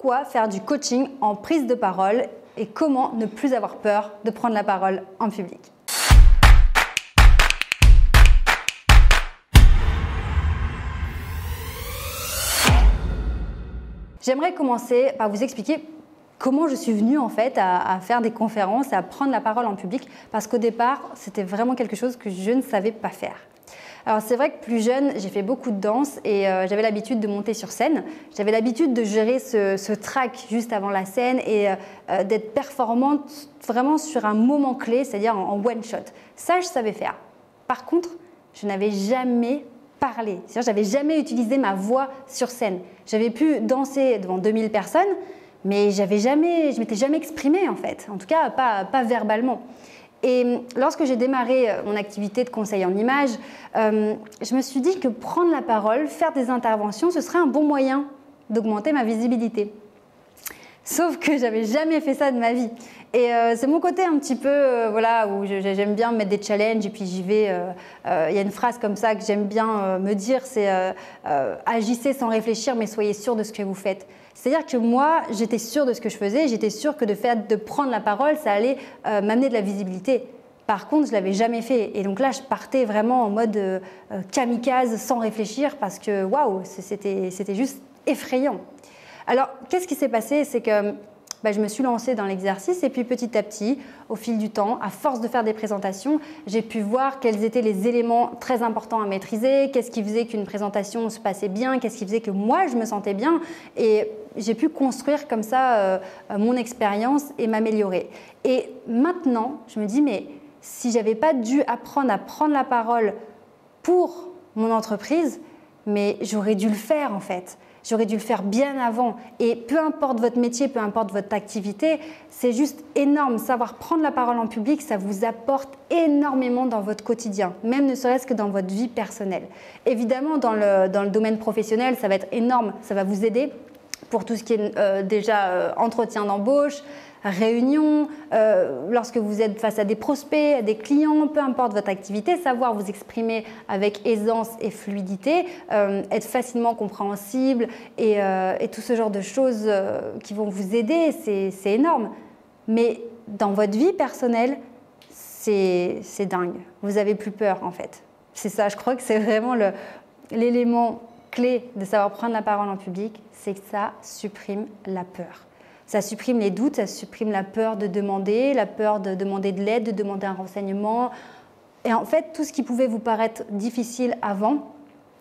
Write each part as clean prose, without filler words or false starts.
pourquoi faire du coaching en prise de parole et comment ne plus avoir peur de prendre la parole en public. J'aimerais commencer par vous expliquer comment je suis venue en fait à faire des conférences et à prendre la parole en public, parce qu'au départ, c'était vraiment quelque chose que je ne savais pas faire. Alors c'est vrai que plus jeune, j'ai fait beaucoup de danse et j'avais l'habitude de monter sur scène. J'avais l'habitude de gérer ce track juste avant la scène et d'être performante vraiment sur un moment clé, c'est-à-dire en one shot. Ça, je savais faire. Par contre, je n'avais jamais parlé. C'est-à-dire, je n'avais jamais utilisé ma voix sur scène. J'avais pu danser devant 2000 personnes, mais je ne m'étais jamais exprimée en fait, en tout cas pas verbalement. Et lorsque j'ai démarré mon activité de conseil en images, je me suis dit que prendre la parole, faire des interventions, ce serait un bon moyen d'augmenter ma visibilité. Sauf que j'avais jamais fait ça de ma vie. Et c'est mon côté un petit peu, voilà, où j'aime bien mettre des challenges et puis j'y vais. Il y a une phrase comme ça que j'aime bien me dire, c'est agissez sans réfléchir, mais soyez sûr de ce que vous faites. C'est-à-dire que moi, j'étais sûre de ce que je faisais, j'étais sûre que de prendre la parole, ça allait m'amener de la visibilité. Par contre, je ne l'avais jamais fait. Et donc là, je partais vraiment en mode kamikaze, sans réfléchir, parce que waouh, c'était juste effrayant. Alors, qu'est-ce qui s'est passé? C'est que je me suis lancée dans l'exercice et puis petit à petit, au fil du temps, à force de faire des présentations, j'ai pu voir quels étaient les éléments très importants à maîtriser, qu'est-ce qui faisait qu'une présentation se passait bien, qu'est-ce qui faisait que moi, je me sentais bien. Et j'ai pu construire comme ça mon expérience et m'améliorer. Et maintenant, je me dis, mais si je n'avais pas dû apprendre à prendre la parole pour mon entreprise, mais j'aurais dû le faire en fait. J'aurais dû le faire bien avant. Et peu importe votre métier, peu importe votre activité, c'est juste énorme. Savoir prendre la parole en public, ça vous apporte énormément dans votre quotidien, même ne serait-ce que dans votre vie personnelle. Évidemment, dans le domaine professionnel, ça va être énorme. Ça va vous aider pour tout ce qui est déjà entretien d'embauche, réunion, lorsque vous êtes face à des prospects, à des clients, peu importe votre activité, savoir vous exprimer avec aisance et fluidité, être facilement compréhensible et tout ce genre de choses qui vont vous aider, c'est énorme. Mais dans votre vie personnelle, c'est dingue. Vous n'avez plus peur en fait. C'est ça, je crois que c'est vraiment l'élément clé de savoir prendre la parole en public, c'est que ça supprime la peur. Ça supprime les doutes, ça supprime la peur de demander, la peur de demander de l'aide, de demander un renseignement. Et en fait, tout ce qui pouvait vous paraître difficile avant,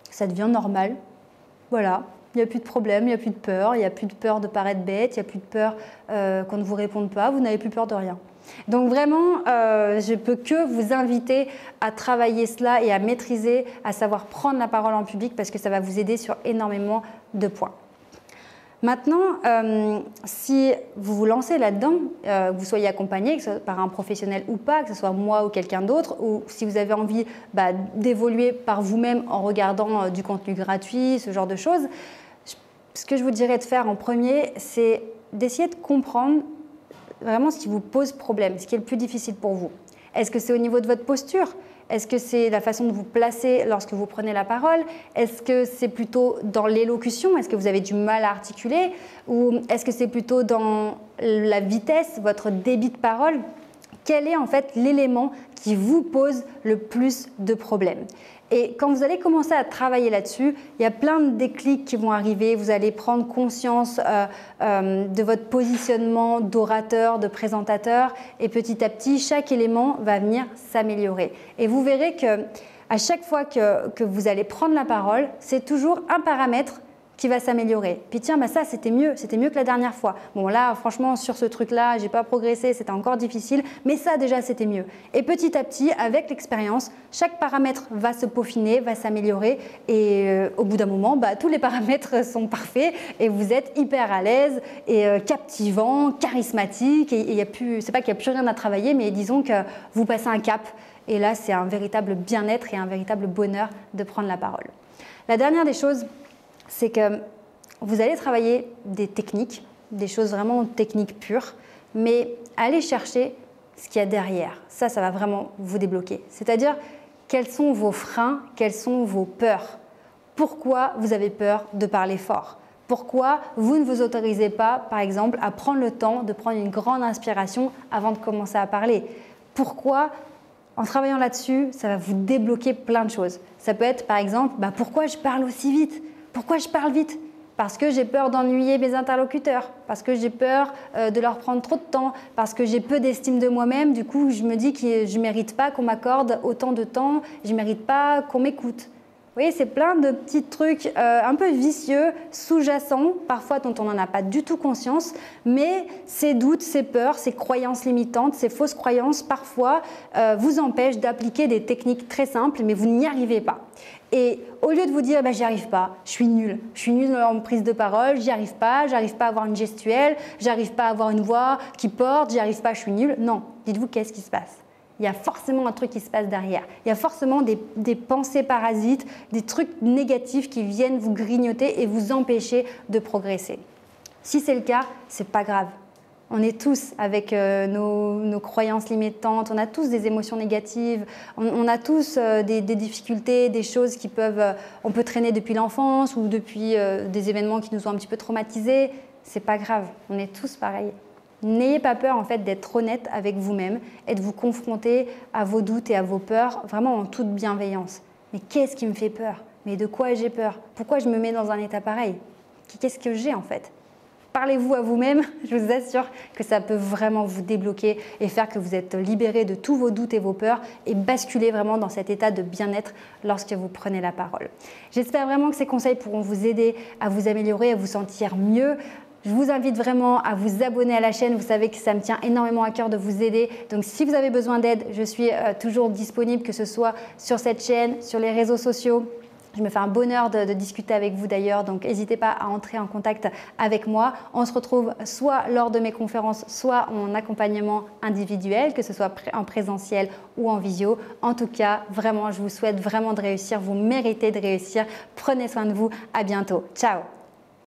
ça devient normal. Voilà, il n'y a plus de problème, il n'y a plus de peur, il n'y a plus de peur de paraître bête, il n'y a plus de peur qu'on ne vous réponde pas, vous n'avez plus peur de rien. Donc vraiment, je ne peux que vous inviter à travailler cela et à maîtriser, à savoir prendre la parole en public parce que ça va vous aider sur énormément de points. Maintenant, si vous vous lancez là-dedans, que vous soyez accompagné, que ce soit par un professionnel ou pas, que ce soit moi ou quelqu'un d'autre, ou si vous avez envie d'évoluer par vous-même en regardant du contenu gratuit, ce genre de choses, ce que je vous dirais de faire en premier, c'est d'essayer de comprendre vraiment ce qui vous pose problème, ce qui est le plus difficile pour vous. Est-ce que c'est au niveau de votre posture ? Est-ce que c'est la façon de vous placer lorsque vous prenez la parole? Est-ce que c'est plutôt dans l'élocution? Est-ce que vous avez du mal à articuler? Ou est-ce que c'est plutôt dans la vitesse, votre débit de parole? Quel est en fait l'élément qui vous pose le plus de problèmes? Et quand vous allez commencer à travailler là-dessus, il y a plein de déclics qui vont arriver. Vous allez prendre conscience de votre positionnement d'orateur, de présentateur. Et petit à petit, chaque élément va venir s'améliorer. Et vous verrez qu'à chaque fois que vous allez prendre la parole, c'est toujours un paramètre qui va s'améliorer. Puis tiens, ça c'était mieux que la dernière fois. Bon là, franchement, sur ce truc-là, j'ai pas progressé, c'était encore difficile, mais ça déjà c'était mieux. Et petit à petit, avec l'expérience, chaque paramètre va se peaufiner, va s'améliorer et au bout d'un moment, tous les paramètres sont parfaits et vous êtes hyper à l'aise et captivant, charismatique et c'est pas qu'il n'y a plus rien à travailler, mais disons que vous passez un cap et là c'est un véritable bien-être et un véritable bonheur de prendre la parole. La dernière des choses, c'est que vous allez travailler des techniques, des choses vraiment techniques pures, mais allez chercher ce qu'il y a derrière. Ça va vraiment vous débloquer. C'est-à-dire, quels sont vos freins, quelles sont vos peurs? Pourquoi vous avez peur de parler fort? Pourquoi vous ne vous autorisez pas, par exemple, à prendre le temps de prendre une grande inspiration avant de commencer à parler? Pourquoi, en travaillant là-dessus, ça va vous débloquer plein de choses? Ça peut être, par exemple, pourquoi je parle aussi vite? Pourquoi je parle vite? Parce que j'ai peur d'ennuyer mes interlocuteurs, parce que j'ai peur de leur prendre trop de temps, parce que j'ai peu d'estime de moi-même, du coup je me dis que je ne mérite pas qu'on m'accorde autant de temps, je ne mérite pas qu'on m'écoute. Vous voyez, c'est plein de petits trucs un peu vicieux, sous-jacents, parfois dont on n'en a pas du tout conscience, mais ces doutes, ces peurs, ces croyances limitantes, ces fausses croyances, parfois vous empêchent d'appliquer des techniques très simples, mais vous n'y arrivez pas. Et au lieu de vous dire j'y arrive pas, je suis nulle en prise de parole, j'arrive pas à avoir une gestuelle, j'arrive pas à avoir une voix qui porte, j'y arrive pas, je suis nulle. Non, dites-vous qu'est-ce qui se passe? Il y a forcément un truc qui se passe derrière. Il y a forcément des pensées parasites, des trucs négatifs qui viennent vous grignoter et vous empêcher de progresser. Si c'est le cas, c'est pas grave. On est tous avec nos croyances limitantes, on a tous des émotions négatives, on a tous des difficultés, des choses qui on peut traîner depuis l'enfance ou depuis des événements qui nous ont un petit peu traumatisés. C'est pas grave, on est tous pareils. N'ayez pas peur en fait d'être honnête avec vous-même et de vous confronter à vos doutes et à vos peurs vraiment en toute bienveillance. Mais qu'est-ce qui me fait peur? Mais de quoi j'ai peur? Pourquoi je me mets dans un état pareil? Qu'est-ce que j'ai en fait? Parlez-vous à vous-même, je vous assure que ça peut vraiment vous débloquer et faire que vous êtes libéré de tous vos doutes et vos peurs et basculer vraiment dans cet état de bien-être lorsque vous prenez la parole. J'espère vraiment que ces conseils pourront vous aider à vous améliorer, à vous sentir mieux. Je vous invite vraiment à vous abonner à la chaîne. Vous savez que ça me tient énormément à cœur de vous aider. Donc, si vous avez besoin d'aide, je suis toujours disponible, que ce soit sur cette chaîne, sur les réseaux sociaux. Je me fais un bonheur de discuter avec vous d'ailleurs, donc n'hésitez pas à entrer en contact avec moi. On se retrouve soit lors de mes conférences, soit en accompagnement individuel, que ce soit en présentiel ou en visio. En tout cas, vraiment, je vous souhaite vraiment de réussir. Vous méritez de réussir. Prenez soin de vous. À bientôt. Ciao.